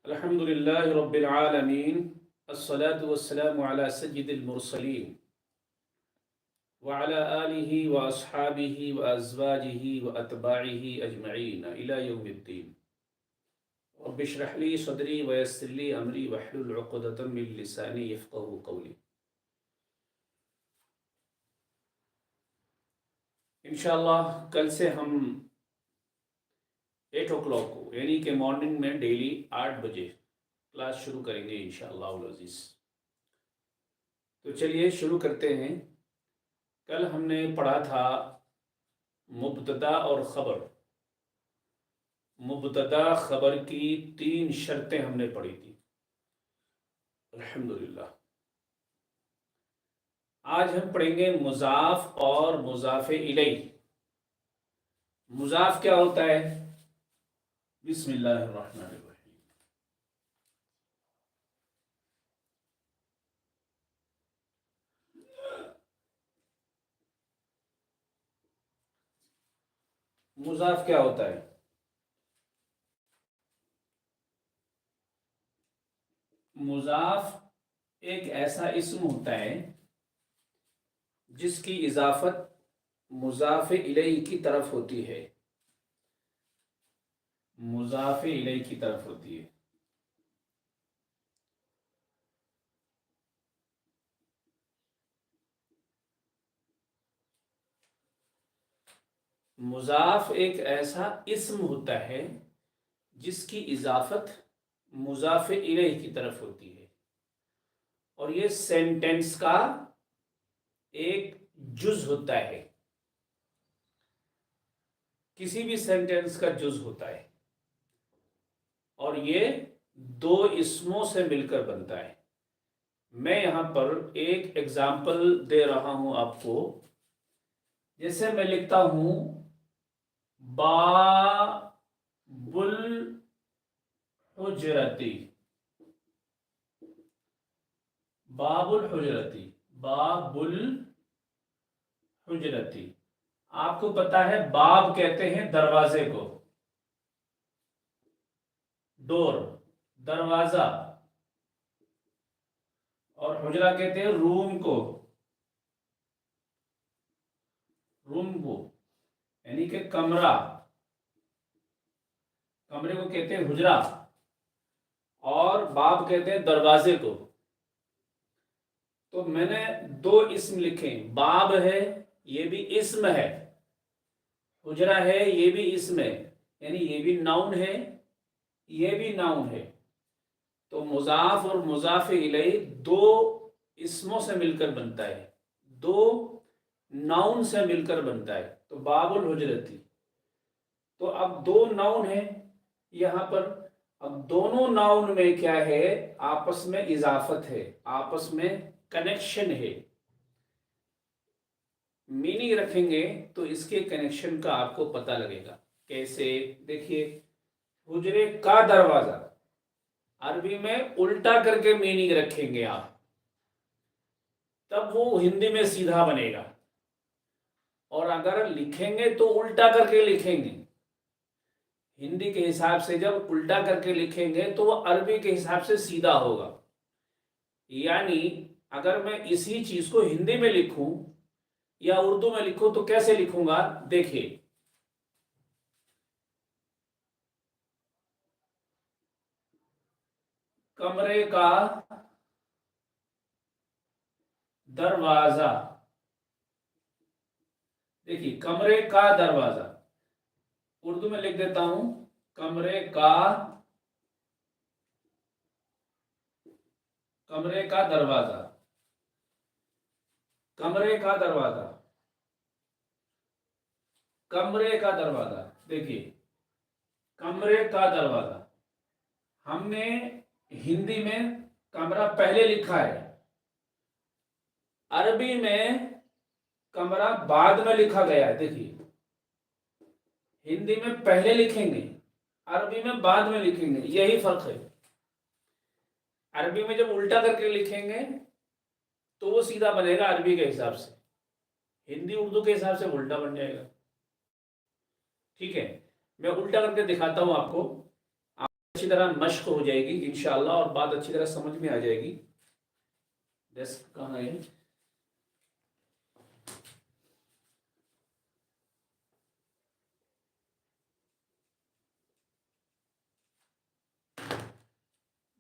الحمد لله رب العالمين الصلاة والسلام على سيد المرسلين وعلى آله وأصحابه وأزواجه وأتباعه أجمعين إلى يوم الدين رب اشرح لي صدري ويسر لي أمري واحلل عقدة من لساني يفقهوا قولي انشاءاللہ کل سے ہم 8 o'clock کو یعنی کہ مارننگ میں ڈیلی 8 بجے کلاس شروع کریں گے انشاءاللہ العزیز۔ تو چلیے شروع کرتے ہیں۔ کل ہم نے پڑھا تھا مبتدا اور خبر۔ مبتدا خبر کی 3 شرطیں ہم نے پڑھی تھی الحمدللہ۔ آج ہم پڑھیں گے مضاف اور مضاف الیہ۔ مضاف کیا ہوتا ہے؟ بسم اللہ الرحمن الرحیم۔ مضاف کیا ہوتا ہے؟ مضاف ایک ایسا اسم ہوتا ہے جس کی اضافت مضاف الیہ کی طرف ہوتی ہے۔ مضاف الیہ کی طرف ہوتی ہے۔ مضاف ایک ایسا اسم ہوتا ہے جس کی اضافت مضاف الیہ کی طرف ہوتی ہے، اور یہ سینٹینس کا ایک جز ہوتا ہے، کسی بھی سینٹینس کا جز ہوتا ہے، اور یہ 2 اسموں سے مل کر بنتا ہے۔ میں یہاں پر ایک ایگزامپل دے رہا ہوں آپ کو۔ جیسے میں لکھتا ہوں باب الحجرتی، باب الحجرتی، باب الحجرتی۔ آپ کو پتا ہے باب کہتے ہیں دروازے کو، ڈور، دروازہ، اور حجرہ کہتے ہیں روم کو، روم کو یعنی کہ کمرہ، کمرے کو کہتے ہیں حجرہ، اور باب کہتے ہیں دروازے کو۔ تو میں نے 2 اسم لکھے، باب ہے یہ بھی اسم ہے، حجرہ ہے یہ بھی اسم ہے، یعنی یہ بھی ناؤن ہے یہ بھی ناؤن ہے۔ تو مضاف اور مضاف الیہ 2 اسموں سے مل کر بنتا ہے، 2 ناؤن سے مل کر بنتا ہے۔ تو باب الحجرتی، تو اب 2 ناؤن ہیں یہاں پر۔ اب دونوں ناؤن میں کیا ہے؟ آپس میں اضافت ہے، آپس میں کنیکشن ہے۔ میننگ رکھیں گے تو اس کے کنیکشن کا آپ کو پتہ لگے گا۔ کیسے؟ دیکھیے، حجرے کا دروازہ، عربی میں الٹا کر کے میننگ رکھیں گے آپ، تب وہ ہندی میں سیدھا بنے گا، اور اگر لکھیں گے تو الٹا کر کے لکھیں گے۔ ہندی کے حساب سے جب الٹا کر کے لکھیں گے تو وہ عربی کے حساب سے سیدھا ہوگا۔ یعنی اگر میں اسی چیز کو ہندی میں لکھوں یا اردو میں لکھوں تو کیسے لکھوں گا؟ دیکھیے، کمرے کا دروازہ، دیکھیے کمرے کا دروازہ، اردو میں لکھ دیتا ہوں کمرے کا دروازہ، کمرے کا دروازہ، کمرے کا دروازہ۔ دیکھیے کمرے کا دروازہ، ہم نے ہندی میں کمرہ پہلے لکھا ہے، عربی میں کمرہ بعد میں لکھا گیا ہے۔ دیکھیے ہندی میں پہلے لکھیں گے، عربی میں بعد میں لکھیں گے، یہی فرق ہے۔ عربی میں جب الٹا کر کے لکھیں گے تو وہ سیدھا بنے گا عربی کے حساب سے، ہندی اردو کے حساب سے الٹا بن جائے گا۔ ٹھیک ہے، میں الٹا کر کے دکھاتا ہوں آپ کو، آپ اچھی अच्छी तरह मश्क हो जाएगी इंशाअल्लाह और बात अच्छी तरह समझ में आ जाएगी। डेस्क कहाँ है?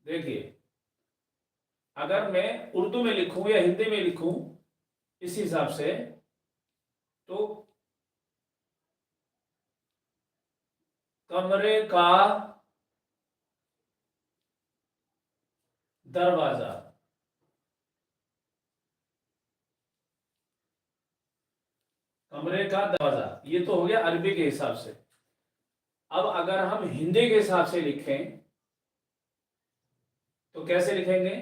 देखिए, अगर मैं उर्दू में लिखूं या हिंदी में लिखूं इस हिसाब से, तो कमरे का दरवाजा, कमरे का दरवाजा, ये तो हो गया अरबी के हिसाब से। अब अगर हम हिंदी के हिसाब से लिखें तो कैसे लिखेंगे?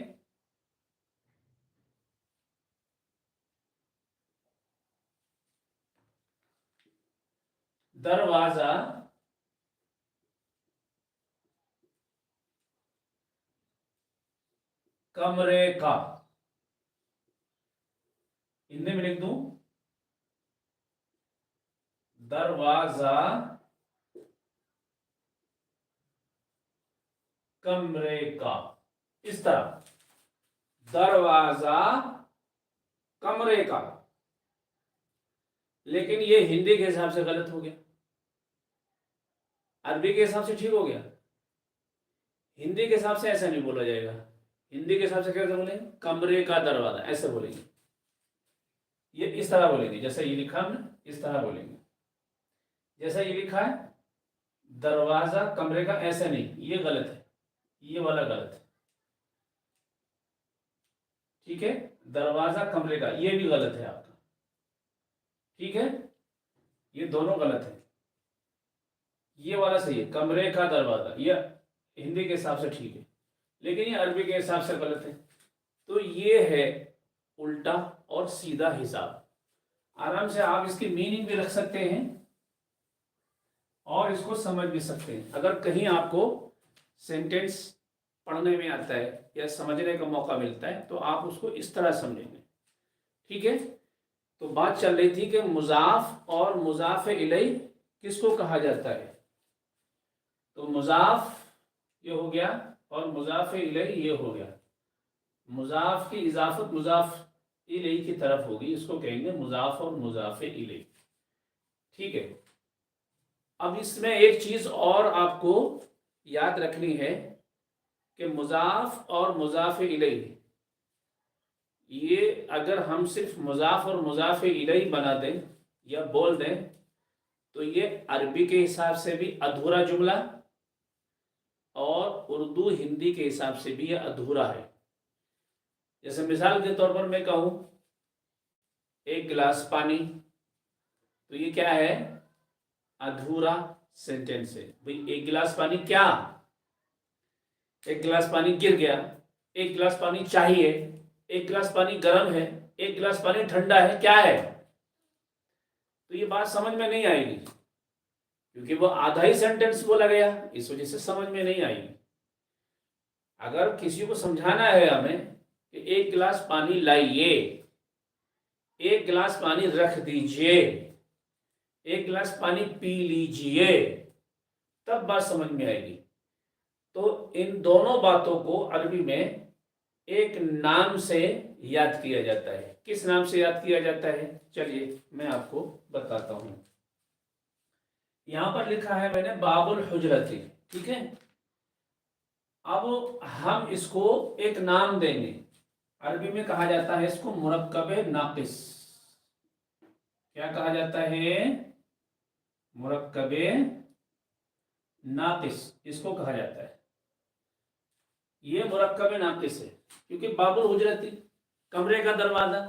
दरवाजा कमरे का, हिंदी में लिख दूं दरवाजा कमरे का, इस तरह दरवाजा कमरे का। लेकिन ये हिंदी के हिसाब से गलत हो गया, अरबी के हिसाब से ठीक हो गया। हिंदी के हिसाब से ऐसा नहीं बोला जाएगा। हिंदी के हिसाब से कैसे बोलेंगे? कमरे का दरवाजा, ऐसे बोलेंगे। ये इस तरह बोलेंगे, जैसे ये लिखा हमने इस तरह बोलेंगे। जैसा ये लिखा है दरवाजा कमरे का, ऐसा नहीं, ये गलत है, ये वाला गलत है। ठीक है, दरवाजा कमरे का ये भी गलत है आपका। ठीक है, ये दोनों गलत है। ये वाला सही है, कमरे का दरवाजा, ये हिंदी के हिसाब से ठीक है, लेकिन ये अरबी के हिसाब से गलत है। तो ये है उल्टा और सीधा हिसाब। आराम से आप इसकी मीनिंग भी रख सकते हैं और इसको समझ भी सकते हैं। अगर कहीं आपको सेंटेंस पढ़ने में आता है या समझने का मौका मिलता है तो आप उसको इस तरह समझेंगे। ठीक है, तो बात चल रही थी कि मुजाफ और मुजाफ इलैह किसको कहा जाता है। तो मुजाफ ये हो गया और मुजाफ इलैह ये हो गया। मुजाफ की इजाफत मुजाफ इलैह की तरफ होगी, इसको कहेंगे मुजाफ और मुजाफ इलैह। ठीक है, अब इसमें एक चीज और आपको याद रखनी है कि मुजाफ और मुजाफ इलैह, ये अगर हम सिर्फ मुजाफ और मुजाफ इलैह बना दें या बोल दें तो ये अरबी के हिसाब से भी अधूरा जुमला और उर्दू हिंदी के हिसाब से भी ये अधूरा है। जैसे मिसाल के तौर पर मैं कहूं एक गिलास पानी, तो ये क्या है? अधूरा सेंटेंस है। भाई एक गिलास पानी, क्या? एक गिलास पानी गिर गया, एक गिलास पानी चाहिए, एक गिलास पानी गर्म है, एक गिलास पानी ठंडा है, क्या है? तो ये बात समझ में नहीं आएगी क्योंकि वो आधा ही सेंटेंस बोला गया, इस वजह से समझ में नहीं आएगी। अगर किसी को समझाना है हमें कि एक गिलास पानी लाइए, एक गिलास पानी रख दीजिए, एक गिलास पानी पी लीजिए, तब बात समझ में आएगी। तो इन दोनों बातों को अरबी में एक नाम से याद किया जाता है। किस नाम से याद किया जाता है? चलिए मैं आपको बताता हूं। यहां पर लिखा है मैंने बाबुल हुजरती। ठीक है, अब हम इसको एक नाम देंगे। अरबी में कहा जाता है इसको मुरक्कब नाकिस। क्या कहा जाता है? मुरक्कब नाकिस, इसको कहा जाता है। ये मुरक्कब नाकिस है क्योंकि बाबुल हुजरती, कमरे का दरवाजा,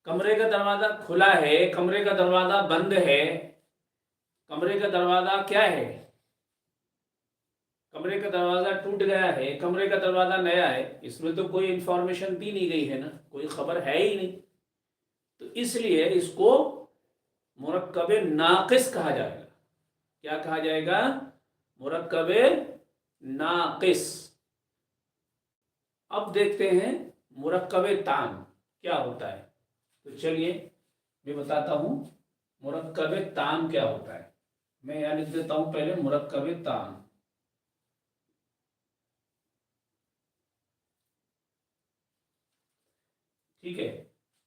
कमरे का दरवाजा खुला है, कमरे का दरवाजा बंद है, कमरे का दरवाजा क्या है? कमरे का दरवाजा टूट गया है, कमरे का दरवाजा नया है, इसमें तो कोई इंफॉर्मेशन दी नहीं गई है ना, कोई खबर है ही नहीं। तो इसलिए इसको मुरक्कब नाकिस कहा जाएगा। क्या कहा जाएगा? मुरक्कब नाकिस। अब देखते हैं मुरक्कब ताम क्या होता है। तो चलिए मैं बताता हूं मुरक्कब ताम क्या होता है। मैं यहां लिख देता हूं पहले मुरक्कब ताम। ठीक है,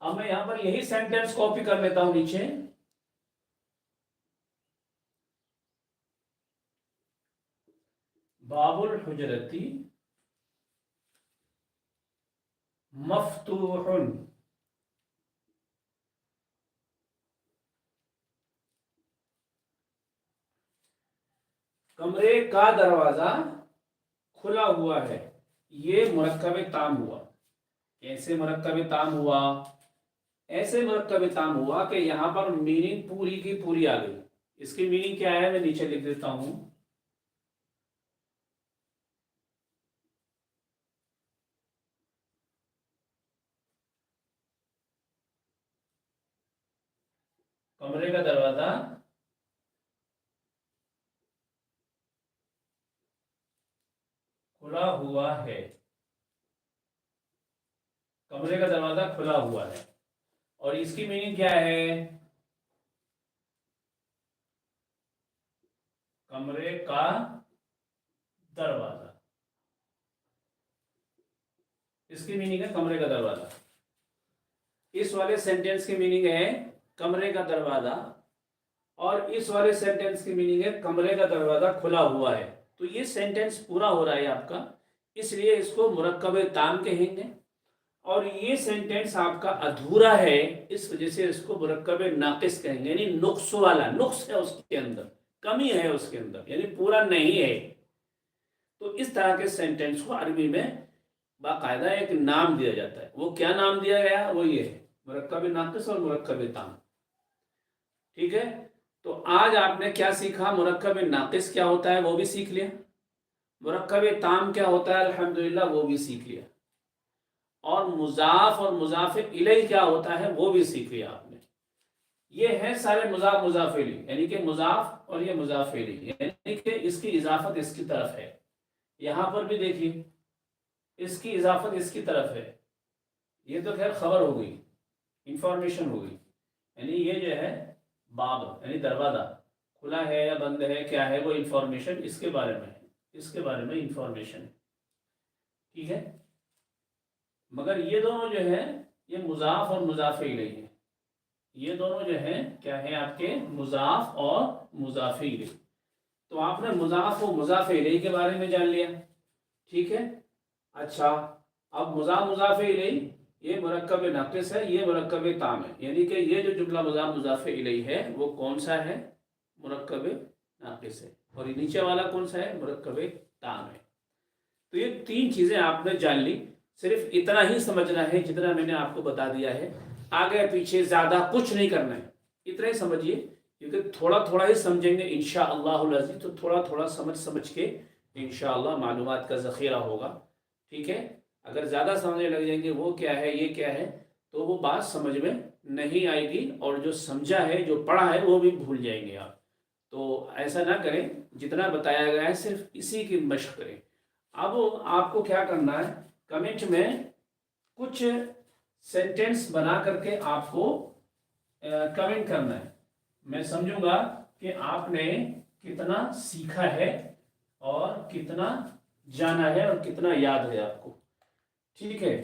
अब मैं यहां पर यही सेंटेंस कॉपी कर लेता हूं नीचे। बाबुल हुजरती मफ्तूहुन, कमरे का दरवाजा खुला हुआ है। ये मुरक्कब ताम हुआ। कैसे मुरक्कब ताम हुआ? ऐसे मुरक्कब ताम हुआ कि यहां पर मीनिंग पूरी की पूरी आ गई। इसकी मीनिंग क्या है मैं नीचे लिख देता हूं। कमरे का दरवाजा खुला हुआ है। कमरे का दरवाजा खुला हुआ है और इसकी मीनिंग क्या है? कमरे का दरवाजा, इसकी मीनिंग है कमरे का दरवाजा। इस वाले सेंटेंस की मीनिंग है कमरे का दरवाजा और इस वाले सेंटेंस की मीनिंग है कमरे का दरवाजा खुला हुआ है। तो ये सेंटेंस पूरा हो रहा है आपका, इसलिए इसको मुरक्कब ताम कहेंगे। और ये सेंटेंस आपका अधूरा है, इस वजह से इसको मुरक्कब नाकिस कहेंगे, यानी नुक्स वाला, नुक्स है उसके अंदर, कमी है उसके अंदर, यानी पूरा नहीं है। तो इस तरह के सेंटेंस को अरबी में बाकायदा एक नाम दिया जाता है। वो क्या नाम दिया गया? वो ये है मुरक्कब नाकिस और मुरक्कब ताम। ठीक है, तो आज आपने क्या सीखा? मुरक्कब नाकिस क्या होता है वो भी सीख लिया, मुरक्कब ताम क्या होता है अल्हम्दुलिल्लाह वो भी सीख लिया, और मुजाफ और मुजाफ इलैह क्या होता है वो भी सीख लिया आपने। ये है सारे मुजाफ मुजाफ इलैह, यानी कि मुजाफ और ये मुजाफ इलैह, यानी कि इसकी इजाफत इसकी तरफ है। यहां पर भी देखिए इसकी इजाफत इसकी तरफ है। ये तो खैर खबर हो गई, इंफॉर्मेशन हो गई, यानी ये जो है बाब यानी दरवाजा खुला है या बंद है क्या है वो इंफॉर्मेशन इसके बारे में है, इसके बारे में इंफॉर्मेशन है। ठीक है, मगर ये दोनों जो है ये मुजाफ और मुजाफ इलैह है। ये दोनों जो है क्या है आपके? मुजाफ और मुजाफ इलैह। तो आपने मुजाफ और मुजाफ इलैह के बारे में जान लिया। ठीक है, अच्छा अब मुजाफ मुजाफ इलैह ये मुरक्कब नाकिस है, ये मुरक्कब ताम है, यानी कि ये जो जुमला मुजाफ मुजाफ इलैह है वो कौन सा है? मुरक्कब नाकिस है। और ये नीचे वाला कौन सा है? मुरक्कब ताम है। तो ये तीन चीजें आपने जान ली। सिर्फ इतना ही समझना है जितना मैंने आपको बता दिया है, आगे पीछे ज्यादा कुछ नहीं करना है, इतना ही समझिए। क्योंकि थोड़ा थोड़ा ही समझेंगे इंशाअल्लाहुल अज़ीज़, तो थोड़ा थोड़ा समझ समझ के इंशाअल्लाह मालूमात का ज़ख़ीरा होगा। ठीक है, अगर ज़्यादा समझने लग जाएंगे वो क्या है ये क्या है तो वो बात समझ में नहीं आएगी, और जो समझा है जो पढ़ा है वो भी भूल जाएंगे आप। तो ऐसा ना करें, जितना बताया गया है सिर्फ इसी की मशक करें। अब आपको क्या करना है, कमेंट में कुछ सेंटेंस बना करके आपको कमेंट करना है। मैं समझूंगा कि आपने कितना सीखा है और कितना जाना है और कितना याद है आपको। ठीक है,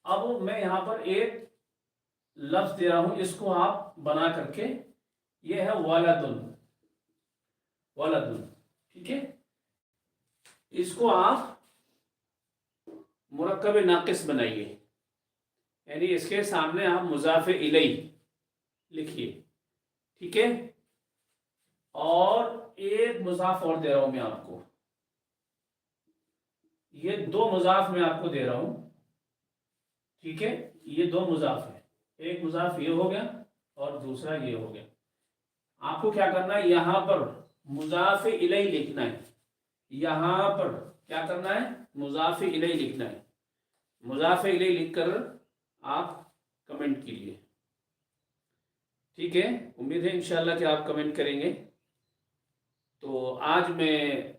अब मैं यहां पर एक लफ्ज दे रहा हूं, इसको आप बना करके, ये है वलदुन, वलदुन। ठीक है, इसको आप मुरक्कब नाकिस बनाइए, यानी इसके सामने आप मुजाफ इलैह लिखिए। ठीक है, और एक मुजाफ और दे रहा हूं मैं आपको, ये दो मुजाफ मैं आपको दे रहा हूं। ठीक है, ये दो मुजाफ है, एक मुजाफ ये हो गया और दूसरा ये हो गया। आपको क्या करना है, यहां पर मुजाफ इलैह लिखना है, यहां पर क्या करना है? मुजाफ इलैह लिखना है। मुजाफ इलैह लिखकर आप कमेंट कीजिए। ठीक है, उम्मीद है इंशाल्लाह कि आप कमेंट करेंगे। तो आज मैं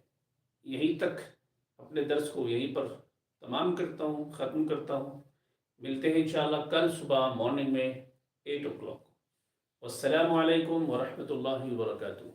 यहीं तक अपने दर्स को यहीं पर तमाम करता हूँ, ख़त्म करता हूँ। मिलते हैं इंशाल्लाह कल सुबह मॉर्निंग में 8 o'clock। वस्सलामु अलैकुम वरहमतुल्लाहि वबरकातुहू।